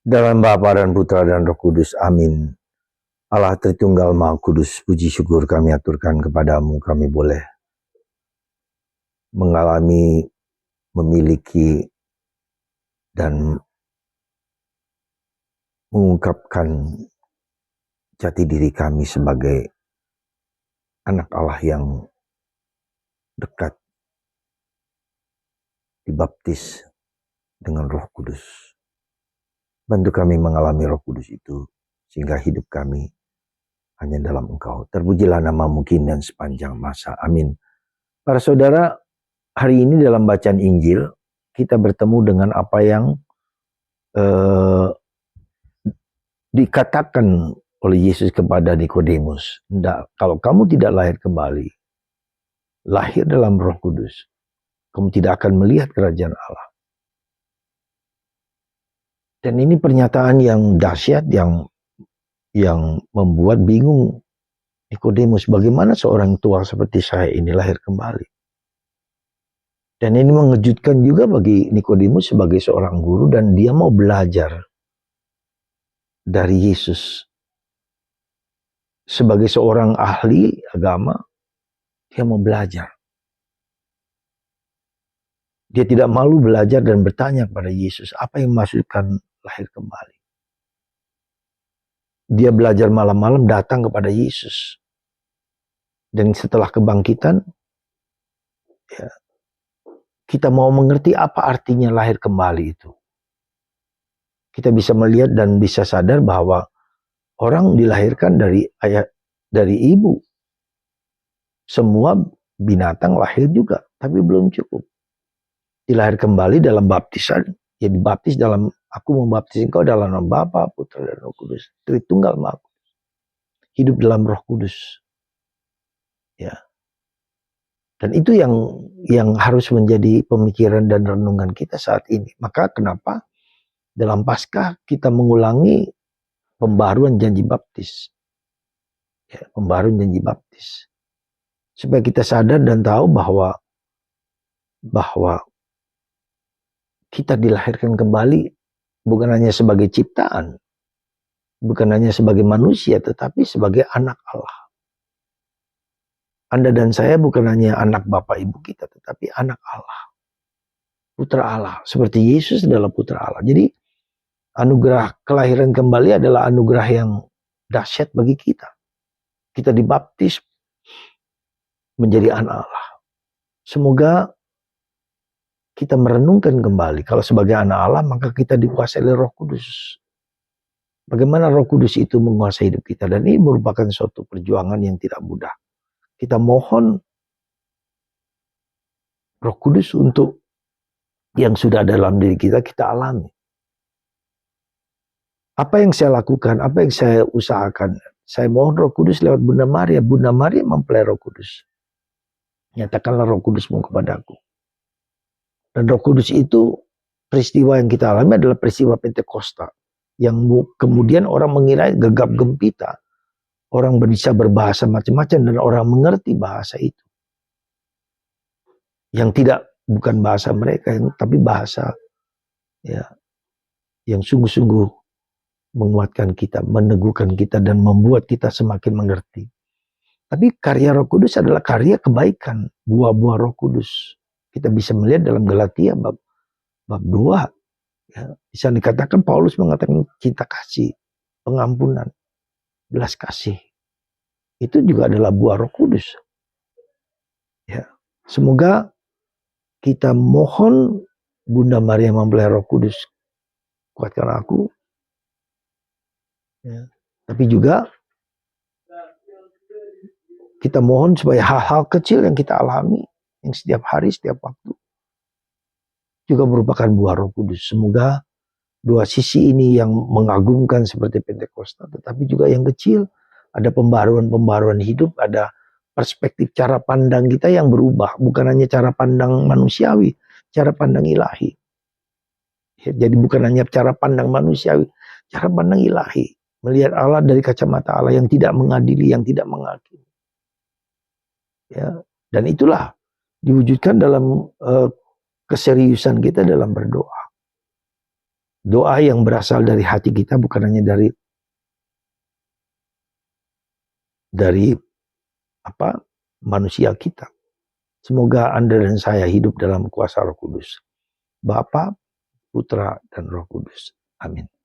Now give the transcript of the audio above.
Dalam Bapa dan Putra dan Roh Kudus, amin. Allah Tritunggal Maha Kudus, puji syukur kami aturkan kepadamu. Kami boleh mengalami, memiliki, dan mengungkapkan jati diri kami sebagai anak Allah yang dekat, dibaptis dengan Roh Kudus. Bantu kami mengalami Roh Kudus itu, sehingga hidup kami hanya dalam Engkau. Terpujilah namamu kini dan sepanjang masa. Amin. Para saudara, hari ini dalam bacaan Injil, kita bertemu dengan apa yang dikatakan oleh Yesus kepada Nikodemus. Kalau kamu tidak lahir kembali, lahir dalam Roh Kudus, kamu tidak akan melihat kerajaan Allah. Dan ini pernyataan yang dahsyat, yang membuat bingung Nikodemus. Bagaimana seorang tua seperti saya ini lahir kembali? Dan ini mengejutkan juga bagi Nikodemus sebagai seorang guru, dan dia mau belajar dari Yesus. Sebagai seorang ahli agama, dia mau belajar. Dia tidak malu belajar dan bertanya kepada Yesus, apa yang maksudkan lahir kembali? Dia belajar malam-malam datang kepada Yesus. Dan setelah kebangkitan, ya, kita mau mengerti apa artinya lahir kembali itu. Kita bisa melihat dan bisa sadar bahwa orang dilahirkan dari ayah, dari ibu. Semua binatang lahir juga, tapi belum cukup. Dilahir kembali dalam baptisan, ya dibaptis dalam, aku membaptis engkau dalam nama Bapa, Putra dan Roh Kudus. Tritunggal Maha Kudus. Hidup dalam Roh Kudus. Ya. Dan itu yang harus menjadi pemikiran dan renungan kita saat ini. Maka kenapa dalam Paskah kita mengulangi pembaharuan janji baptis. Ya, pembaharuan janji baptis. Supaya kita sadar dan tahu bahwa kita dilahirkan kembali bukan hanya sebagai ciptaan, bukan hanya sebagai manusia, tetapi sebagai anak Allah. Anda dan saya bukan hanya anak Bapak Ibu kita, tetapi anak Allah, putra Allah. Seperti Yesus adalah putra Allah. Jadi anugerah kelahiran kembali adalah anugerah yang dahsyat bagi kita. Kita dibaptis menjadi anak Allah. Semoga kita merenungkan kembali, kalau sebagai anak Allah, maka kita dikuasai oleh Roh Kudus. Bagaimana Roh Kudus itu menguasai hidup kita. Dan ini merupakan suatu perjuangan yang tidak mudah. Kita mohon Roh Kudus untuk yang sudah dalam diri kita alami. Apa yang saya lakukan, apa yang saya usahakan, saya mohon Roh Kudus lewat Bunda Maria. Bunda Maria mempelai Roh Kudus. Nyatakanlah Roh Kudusmu kepadaku. Dan Roh Kudus itu, peristiwa yang kita alami adalah peristiwa Pentakosta. Yang kemudian orang mengira gegap gempita. Orang bisa berbahasa macam-macam dan orang mengerti bahasa itu. Yang tidak, bukan bahasa mereka, tapi bahasa ya, yang sungguh-sungguh menguatkan kita, meneguhkan kita, dan membuat kita semakin mengerti. Tapi karya Roh Kudus adalah karya kebaikan, buah-buah Roh Kudus. Kita bisa melihat dalam Galatia bab 2. Ya, bisa dikatakan Paulus mengatakan cinta kasih, pengampunan, belas kasih. Itu juga adalah buah Roh Kudus. Ya, semoga kita mohon Bunda Maria mempelai Roh Kudus, kuatkan aku. Ya, tapi juga kita mohon supaya hal-hal kecil yang kita alami, yang setiap hari, setiap waktu, juga merupakan buah Roh Kudus. Semoga dua sisi ini yang mengagumkan seperti Pentakosta, tetapi juga yang kecil, ada pembaruan-pembaruan hidup, ada perspektif cara pandang kita yang berubah. Bukan hanya cara pandang manusiawi, cara pandang ilahi. Ya, jadi bukan hanya cara pandang manusiawi, cara pandang ilahi. Melihat Allah dari kacamata Allah yang tidak mengadili, yang tidak menghakimi. Ya, dan itulah diwujudkan dalam keseriusan kita dalam berdoa. Doa yang berasal dari hati kita, bukan hanya dari manusia kita. Semoga Anda dan saya hidup dalam kuasa Roh Kudus, Bapa, Putra, dan Roh Kudus. Amin.